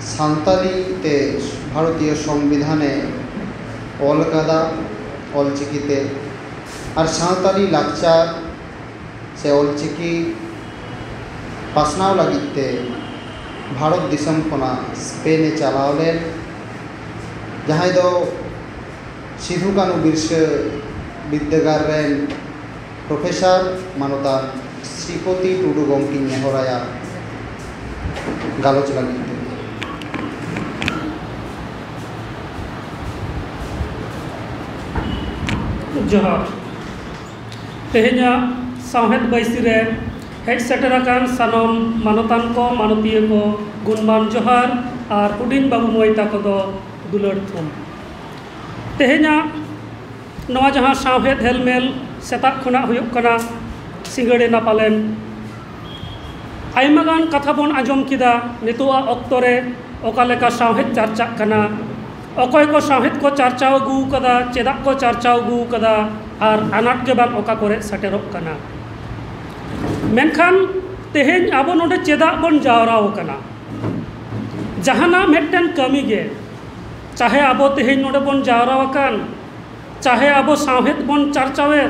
सान्ताली भारतीय संविधाने ऑल कदा ऑलचिकीते और सान्ताली लाकचार से ऑलचिकी पासनाव लगिते भारत दिसम खना स्पेने चलावले जहाँ दो सिधु कानू बिरसा विद्यागार रेन प्रोफेसर मानोता श्रीपति टुडू गंकी नेहराया गालोच लगिते जोहार तेहेना साहेद बैसी रे हेड सेटराकान सानम मानतान को मानतीय को गुणमान जोहार और हुडिन बाबू मोयता को दो दुलड़ थुम तेहेना नवा जहाँ साहेद हेलमेल सेता खुना हुयुक कना सिंगड़े ना पालेन आयमागान कथा बन आजम किदा नितुआ अक्तरे ओकालेका साहेद चर्चा कना अकय को साहेद को चर्चा अगू कदा चेदा को चर्चा अगू कदा और अनाट के बाद ओका करे सटेरोक कना मेनखान तेहेन आबो नोडे चेदा बन जावराव कना जहाना मेटन कमी गे चाहे आबो तेहेन नोडे बन जावराव कान चाहे आबो साहेद बन चर्चावे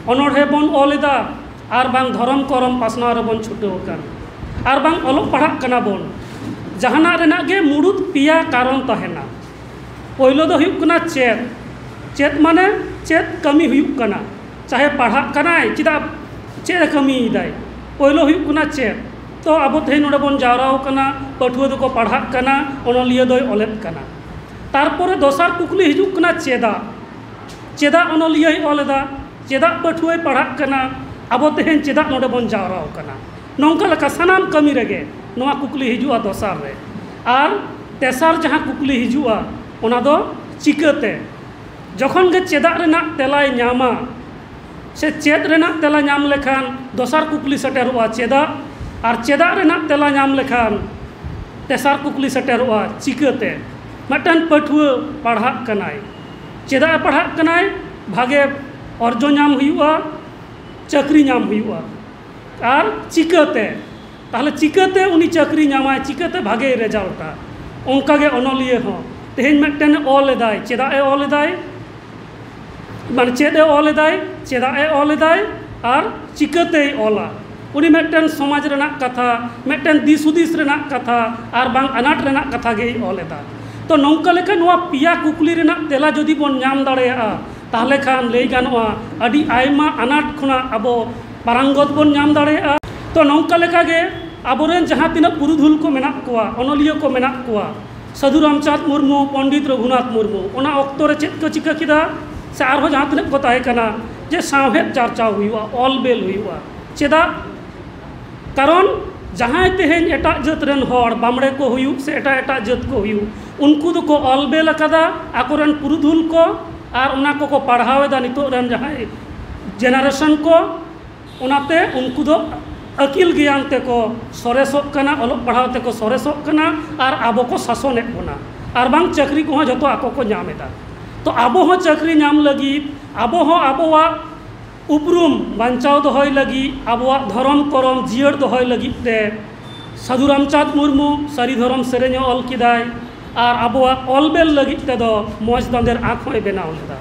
अनोढ़े बन ओलेदा और बांग धर्म करम पासना रे बन छुटेव कान और बांग ओलोक पढ़ाक कना बन जहाना रेना गे मुड़ुद पिया कारण तहेना पहिलो दो हुयुक कना चेद चेद माने चेद कमी हुयुक कना चाहे पढ़ाक कनाय चिदा चेद कमी दाय पहिलो हुयुक कना चेद तो अब तेहेन नोडे बन जावराव कना पठुआ दो को पढ़ाक कना ओनलिया दोय ओलेद कना तारपरे दोसार कुकली हिजुक कना चेदा चेदा ओनलिया ओलेदा चेदा पठुआ पढ़ाक कना अब तेहेन चेदा नोडे बन जावराव कना नौका लेका सानाम कमी रेगे नोआ कुकली हिजुआ दोसार रे और तेसार जहाँ कुकली हिजुआ ओना दो चिकाते जखन गे चेदा रेना तेलाय नामा से चेद रेना तेला नाम लेखान दोसार कुकली सेटेरोआ चेदा और चेदा रेना तेला नाम लेखान तेसार कुकली सेटेरोआ चिकाते मटन पठुआ पढ़ाक कनाय चेदा पढ़ाक कनाय भागे अर्जो नाम हुयुआ चाकरी नाम हुयुआ और चिकाते ताहले चिकाते उनी चाकरी नामाय चिकाते भागे रेजाल्टा ओंकागे अनलिया हो तेहेन मेटन ओलेदाय चेदा ए ओलेदाय मान चेद ए ओलेदाय चेदा ए ओलेदाय और चिकाते ओला उनी मेटन समाज रेना कथा मेटन दिसुदिस रेना कथा और बांग अनाट रेना कथा गे ओलेदा तो नौका लेका नोआ पिया कुकली रेना तेला जदि बन नाम दाड़ेया ताहले खान लई गानोआ अडी आयमा अनाट खुना अबो पारंगत बन नाम दाड़ेया तो नौका लेका गे आबोरेन जहाँ तीना पुरुधुल को मेना कोआ अनलिया को मेना कोआ साधु रामचाँद मुर्मू पंडित रघुनाथ मुर्मू ओना ऑक्तो रे चेद को चिका किदा से आरो जहाँ तीना को ताहे कना जे साहेद चर्चा हुआ ऑलबेल हुआ चेदा कारण जहाँ तेहेन एटा जात रेन हर बामड़े को हुयु से एटा एटा जात को हुयु उनको दो को ऑलबेल कदा आकोरेन पुरुधुल को और उना को पढ़ावेदा नितो रेन जहाँ जेनारेशन को उनाते उनको दो अकिल ज्ञान ते को सरेसोक कना ओलोक पढ़ाव ते को सरेसोक कना और आबो को शासने बोना और बांग चाकरी को जतो आको को नामेदा तो आबो हो चाकरी नाम लगी आबो हो आबोवा उपरुम बांचाव दोहय लगी आबोवा धर्म करम जियर दोहय लगी ते साधु रामचाँद मुर्मू सारी धर्म सेरेñ ऑल किदाय और आबोवा ऑलबेल लगी ते दो मौज दांदेर आँख होय बेनाव लेदा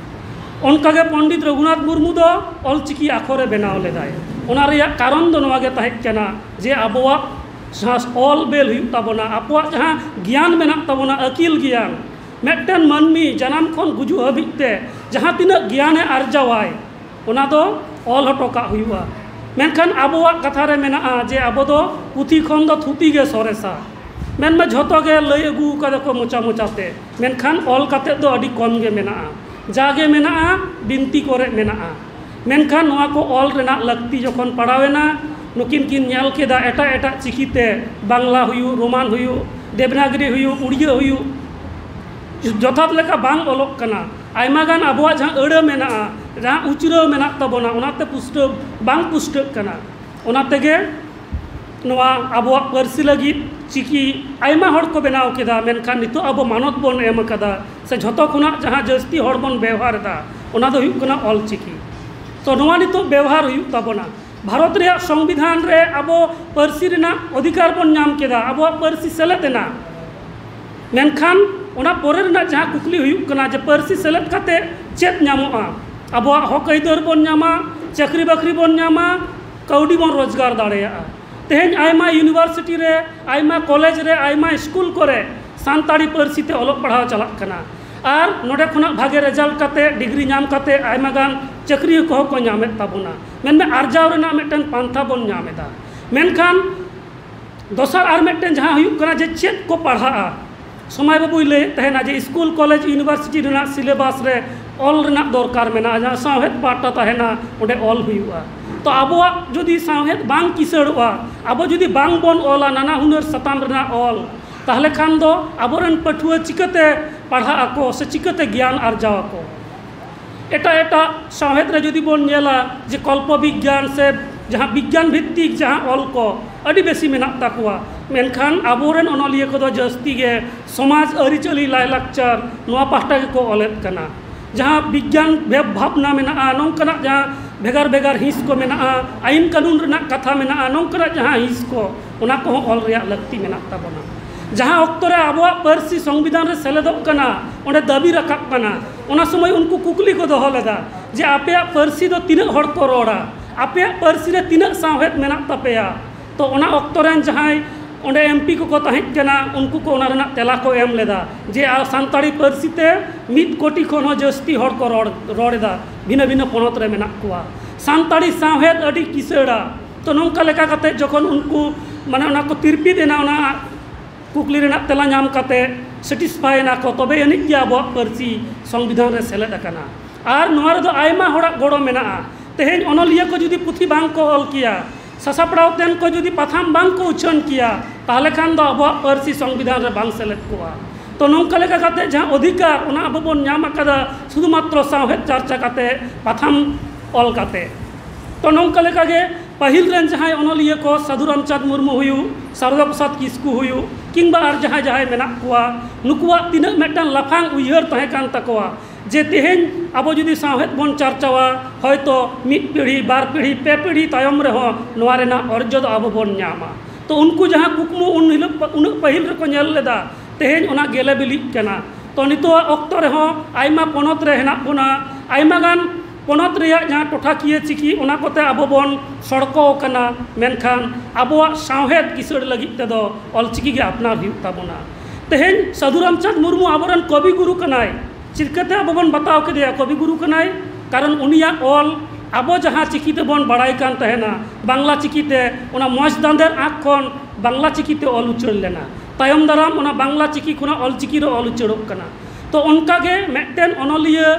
उनकागे पंडित रघुनाथ मुर्मू दो ऑलचिकी आखरे बेनाव लेदाय ओना रेया कारण दो नोआ गे ताहेक कना जे आबोवा जहाँ ऑलबेल हुयुक ताबोना आबोवा जहाँ ज्ञान मेना ताबोना अकिल ज्ञान मेटन मानमी जनाम खन गुजु हबिते जहाँ तीना ज्ञाने आर्जावाय ओना दो ऑल हटोका हुयुआ मेनखान आबोवा कथा रे मेना जे आबो दो पुथी खन दो थुती गे सोरेसा मेन में झोतो गे लई अगू कदे को मोचा मोचाते मेनखान ऑल काते दो अडी कम गे मेना जागे मेना बिनती करे मेना मेनखान नोआ को ऑल रेना लगती जखन पढ़ावेना नुकिन किन न्याल केदा एटा एटा चिकीते बांग्ला हुयु रोमान हुयु देवनागरी हुयु उड़िया हुयु जथात लेका बांग ओलोक कना आयमागान आबोआ जहाँ अड़ा मेना जहाँ उचरा मेना ताबोना ओनाते पुष्ट बांग पुष्ट कना ओनातेगे नोआ आबोआ पार्सी लगी चिकी आयमा हड़ को बनाव केदा मेनखान नितो आबो मानत बन एम कदा से झतो खुना जहाँ जस्ती हड़ बन व्यवहार दा ओना दो हुयुक कना ऑल चिकी तो नोआ नितो व्यवहार हुयुक ताबोना भारत रे संविधान रे आबो पार्सी रेना अधिकार बन नाम केदा आबो पार्सी सेलेदेना मेनखान ओना पोरे रना जहाँ कुकली हुयुक कना जे पार्सी सेलेद काते चेत ᱧᱟᱢᱚᱜᱼᱟ आबोआग हक आइदार बन ᱧᱟᱢᱟ चाकरी बाकरी बन ᱧᱟᱢᱟ कौड़ी बन रोजगार दाड़ेयागा तेहेन आयमा यूनिवर्सिटी रे आयमा कॉलेज रे आयमा स्कूल करे सानताड़ी पार्सी ते ओलग पढ़ाव चलाक कना और नोडे खुना भागे रिजल्ट काते डिग्री नाम काते आयमा गान चाकरी को को नामेद ताबोना मेनमे आरजाव रेना मिटन पांथा बन नामेदा मेनखान दोसर आर मिटन जहाँ हुयुक कना जे चेत को पढ़ाआ समय बाबुई लय तहेना जे स्कूल कॉलेज यूनिवर्सिटी रेना सिलेबास रे ऑल रेना दरकार मेना जहाँ साहेद पाटा तहेना ओडे ऑल हुयुआ तो आबोआग जुदी साहेद बांग किसड़ोआ आबो जुदी बांग बन ऑला नाना हुनर सताम रेना ऑल ताहले खान दो आबोरेन पठुआ चिकते पढ़ा आको से चिकते ज्ञान आर्जाव आको एटा एटा साहेद रे जुदी बन नेला जे कल्प विज्ञान से जहाँ विज्ञान भित्तिक जहाँ ऑल को अड़ी बेसी मेनाक ताकुआ मेनखान आबोरेन अनलिया को दो जस्ती गे समाज अरिचली लायलाक्चर नोआ पाहटा को ऑलेद कना जहाँ विज्ञान भावना मेना नौकना जहाँ भेगार भेगार हिस को मेना आईन कानून रेना कथा मेना नौकना जहाँ हिस को उना को ऑल रेया लगती मेना ताबोना जहाँ अक्तरे आबोआग पार्सी संविधान रे सेलेदोग कना ओंडे दाबी रकाब कना ओना समय उनको कुकली को दोहो लेदा जे आपेयाग पार्सी दो तिनाक हड़ को रोड़ा आपेयाग पार्सी रे तिनाक साहेद मेना तापेया तो ओना अक्तरेन जहाँ ओंडे एमपी को ताहें कना उनको को ओना रेना तेला को एम लेदा जे सानताड़ी पार्सी ते 1 कोटी खन हो जस्ती हड़ को रोड़ेदा भिन्न भिन्न पनत रे मेना कुआ सानताड़ी साहेद अड़ी किसड़ा तो नौका लेका कते जखन उनको माने ओना को तिरपी देना ओना कुकली रेना तेला नाम काते सेटिस्फाई ना को तबे अनिक के आबोआग पार्सी संविधान रे सेलेद अकाना आर नोआ रे दो आयमा हड़ाक गड़ो मेना तेहेन अनलिया को जुदी पुथी बांग को ऑल किया सासापड़ाव तेन को जुदी पाथाम बांग को उछन किया ताहले खान दो आबोआग पार्सी संविधान रे बांग सेलेद कोआ तो नौका लेका काते जहाँ अधिकार ओना आबो बन नाम आकादा शुधुमात्र साहेद चर्चा काते पाथाम ऑल काते तो नौका लेका गे पहिल रेन जहाँ अनलिया को साधु रामचंद्र मुर्मू हुयु शारदा प्रसाद किस्कू हुयु किंबा आर जहाँ जहाँ मेना कुआ नुकुआ तिनाक मेटन लाफांग उयहर तहे कान तकोआ जे तेहेन आबो जुदी साहेद बन चर्चावा हयतो 1 पीढ़ी 2 पीढ़ी 2 पीढ़ी तायम रे हो नोआ रेना अर्ज दो आबो बन नामा तो उनको जहाँ कुकमु उन पहिल रे को नेल लेदा तेहेन ओना गेले बिलिक कना तो नितो अक्तो रे हो आयमा पनत रे हेना बोना आयमा गान पनत रेया जहाँ टोठाकिया चिकी ओना कोते आबो बन सड़को कना मेनखान आबोआग साहेद किसड़ लगित तेदो ऑलचिकी गे अपनार हुयुक ताबोना तेहेन साधु रामचंद्र मुर्मू आबोरेन कवि गुरु कनाय चिरकते आबो बन बताव केदेया कवि गुरु कनाय कारण उनिया ऑल आबो जहाँ चिकीते बन बड़ाई कान तहेना बांग्ला चिकीते ओना मज दांदेर आँख खन बांग्ला चिकीते ऑल उचड़ लेना तायम दाराम ओना बांग्ला चिकी खुना ऑलचिकी रे ऑल उचड़ोग कना तो उनकागे मेटन अनलिया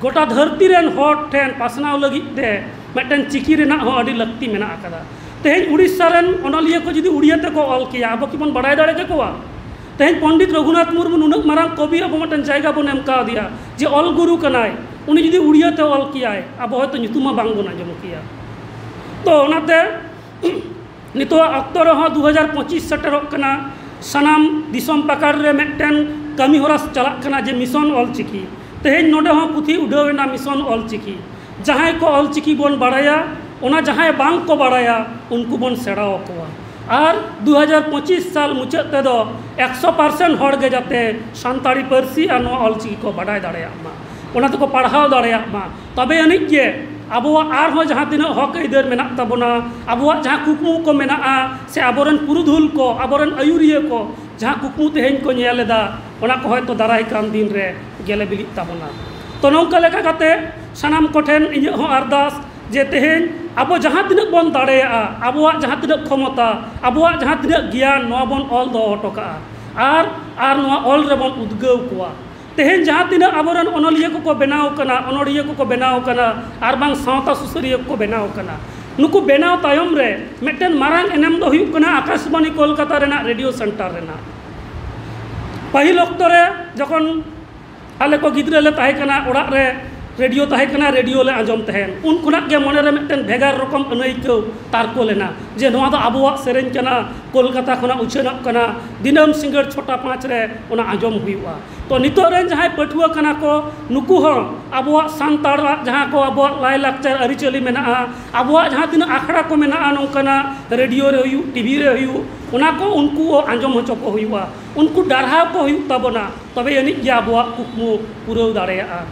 गोटा धरती रेन हर ठेन पासनाव लगिते मेटन चिकी रेना हो अड़ी लगती मेना आकादा तेहेन उड़ीसा रेन अनलिया को जुदी उड़िया ते को ऑल किया आबो की बन बड़ाई दाड़े के कोआ तेहेन पंडित रघुनाथ मुर्मू नुनक मारांग कवि आबो मेटन जायगा बन एम का दिया जे ऑल गुरु कनाय उनी जुदी उड़िया ते ऑल कियाय आबो हयतो नितुमा बांग बन आंजम किया तो ओनाते नितो अक्तो रे हो 2025 सेटरोग कना सनाम दिसम पाकार रे मेटन कमी होरा चलाक कना जे मिशन ऑलचिकी तेहेन नोडे हो पुथी उड़ावेना मिशन ऑलचिकी जहाँ को ऑलचिकी बन बड़ाया ओना जहाँ बांग को बड़ाया उनको बन सेड़ाव कोआ और 2025 साल मुचाद तेदो 100% हड़ गे जाते सानताड़ी पार्सी और नोआ ऑलचिकी को बड़ाय दाड़ेयामा ओना तो को पढ़ाव दाड़ेयामा तबे अनिक गे आबोआग आरहों जहाँ तीना हक आइदार मेना ताबोना आबोआग जहाँ कुकमु को मेना से आबोरेन पुरुधुल को आबोरेन आयुरिया को जहाँ कुकमु तेहेन को नेलेदा ओना को हयतो दाराय कान दिन रे गेले बिलिक ताबोना तो नौका लेका काते सानाम कोठेन इᱧᱟᱹᱜ हो अरदास जे तेहेन आबो जहाँ तीना बन दाड़ेया आबोआग जहाँ तीना क्षमता आबोआग जहाँ तीना ज्ञान नोआ बन ऑल दो हटोका आर नोआ ऑल रे बन उद्गाव कोआ तेहेन जहाँ तीना आबोरेन अनलिया को बनाव कना अनड़िया को बनाव कना आर बांग सावता सुसरिया को बनाव कना नुकु बनाव तायम रे मेटन मारांग एनेम दो हुयुक कना आकाशवाणी कोलकाता रेना रेडियो सेंटर रेना पहिल अक्तो रे जखन आले को गिद्रा ले ताहे कना ओड़ा रे रेडियो तहे कना रेडियो ले आंजम तहन उन खुनाक के मने रे मिटन भेगार रकम अनैको तारको लेना जे नोआ दो आबोआ सेरेन कना कोलकाता खना उछेनक कना दिनम सिंगर छोटा 5 रे ओना आंजम हुआ तो नितो रेन जहां पठुआ कना को नुकु हो आबोआ सांतार जहां को आबोआ लाय लाक्चर अरिचली मेना आबोआ जहां दिन आखड़ा को मेना नोकना रेडियो रे हुई टीवी रे हुई ओना को उनको आंजम होचो को हुआ उनको डारहा को हुई तबना तबे यानी या आबोआ कुकमु पुरो दाड़ेया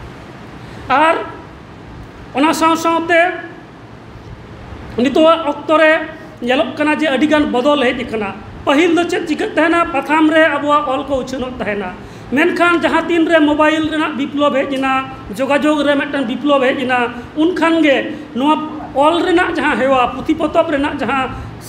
और ओना साव सावते नितो ऑक्तो रे नेलोक कना जे अडिगान बदल हेज कना पहिल दो चेक चिकत तहना प्रथम रे आबोआ ऑल को उछनक तहना मेनखान जहां तीन रे मोबाइल रेना विप्लव हेजना जोगाजोग रे मिटन विप्लव हेजना उनखान गे नोआ ऑल रेना जहां हेवा पुथि पतब रेना जहां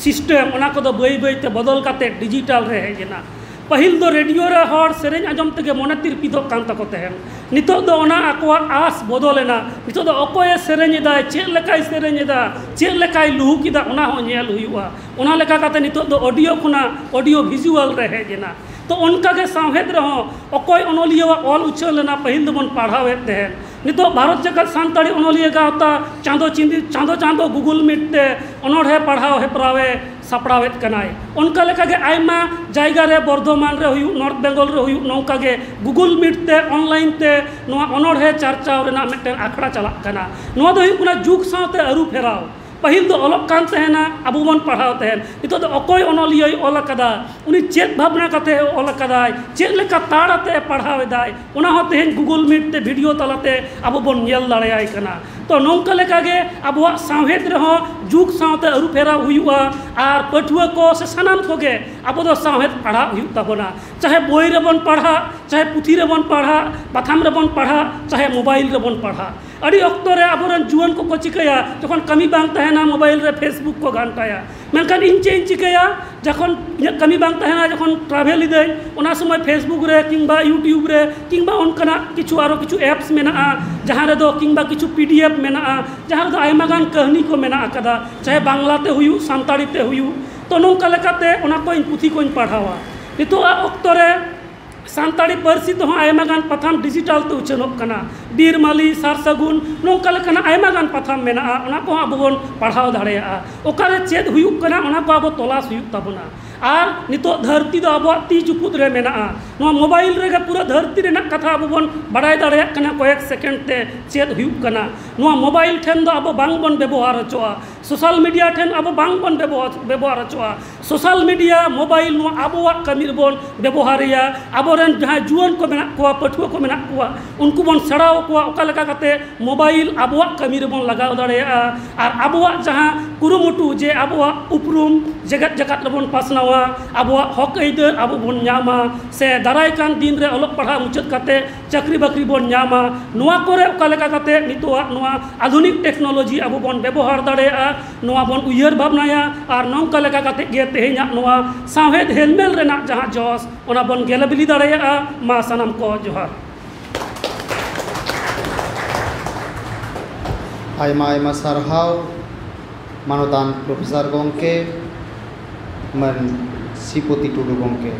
सिस्टम ओना को दो बई बई ते बदल काते डिजिटल रे हेजना पहिल दो रेडियो रे हर सेरेन आजम तके मने तिरपिदो कान तको तहन नितो दो ओना आकोआ आस बदलेना नितो दो अकोय सेरेन दा चे लेकाय सेरेन दा चे लेकाय लुहु किदा ओना हो नेल हुआ ओना लेका काते नितो दो ऑडियो खुना ऑडियो विजुअल रे हेजना तो उनका के साहेद रहो अकोय अनोलिया ऑल उछलना पहिल दो बन पढ़ावे तहन नितो भारत जगत सांताड़ी अनोलिया गावता चांदो चिंदी चांदो चांदो गूगल मीट ते अनोढ़े पढ़ाव हेपरावे सापड़ावेत कनाय उनका लेका के आयमा जायगा रे बर्धमान रे हुई नॉर्थ बेंगल रे हुई नौका के गूगल मीट ते ऑनलाइन ते नोआ अनोढ़े चर्चा रेना मिटन आखड़ा चला कना नोआ दो हुई जुग साथे अरु फेराव पहिल दो अलग कान तहना अब बन पढ़ाव तहन नितो दो अकोय अनोलिया ऑल कदा उनी चेक भावना कते ऑल कदाय चेक लेका ताड़ाते पढ़ाव दाय ओना हो तहन गूगल मीट ते वीडियो तलाते अब बन नेल दाड़ेयाय कना तो नौका लेका गे आबोआ साहेद रहो जुग साथे अरु फेरा हुआ और पठुआ को से सनाम को गे अब दो साहेद पढ़ा तबना चाहे बोई रे बन पढ़ा चाहे पुथी रे बन पढ़ा बाथाम रे बन पढ़ा चाहे मोबाइल रे बन पढ़ा अड़ी अक्तो रे आबोरन जुवन को चिकाया जखन कमी बांग तहना मोबाइल रे फेसबुक को घंटाया मेनखान इन चेन चिकाया जखन कमी बांग तहना जखन ट्रैवल इदे ओना समय फेसबुक रे किंबा यूट्यूब रे किंबा उनकना किछु आरो किछु एप्स मेना जहां रे दो किंबा किछु पीडीएफ मेना जहां रे दो आयमा गान कहानी को मेना कदा चाहे बांग्लाते हुयु सांताड़ी ते हुयु तो नोंका लेकाते ओना को इन पुथी को इन पढ़ावा नितो अक्तो रे सांताड़ी पारसी तो आयमा गान पथाम डिजिटल ते उछनोक कना बीरमाली सारसगुन नोंका लेकना आयमा गान पथाम मेना ओना को अब बन पढ़ाव दाड़ेया ओकारे चेद हुयु कना ओना को अब तलाश हुयु तबना और नितो धरती दो अब ती चुपुद रे मेना नोआ मोबाइल रे पूरा धरती रेना कथा अब बन बड़ाय दाड़ेया कना कयेक सेकेंड ते चेद हुयु कना नोआ मोबाइल ठेन दो अब बांग बन व्यवहार हचोआ सोशल मीडिया ठेन अब बांग बन व्यवहार हचोआ सोशल मीडिया मोबाइल नोआ आबोआ कमी रे बन व्यवहारिया आबोरेन जहां जुवन को मेना कोआ पठुआ को मेना कोआ उनको बन सड़ाव कोआ ओका लेका काते मोबाइल आबोआ कमी रे बन लगाव दाड़ेया और आबोआ जहां कुरुमुटु जे आबोआ उपरुम जगत जगत रे बन पासनावा आबोआ हक अइदार आबो बन न्यामा से दाराय कान दिन रे अलग पढ़ा मुचाद काते चाकरी बाकरी बन न्यामा नोआ कोरे ओका लेका काते नितोआ नोआ आधुनिक टेक्नोलॉजी आबो बन व्यवहार दाड़ेया नोआ बन उयहर भावनाया और नोंका लेका काते गे तेहेना नोआ साहेद हेलमेल रेना जहां जॉस ओना बन गेलबिली दाड़ेया मा सनम को जोहार आयमा आयमा सारहाव मानोदान प्रोफेसर गोंके मन सिपोति टुडू गोंके।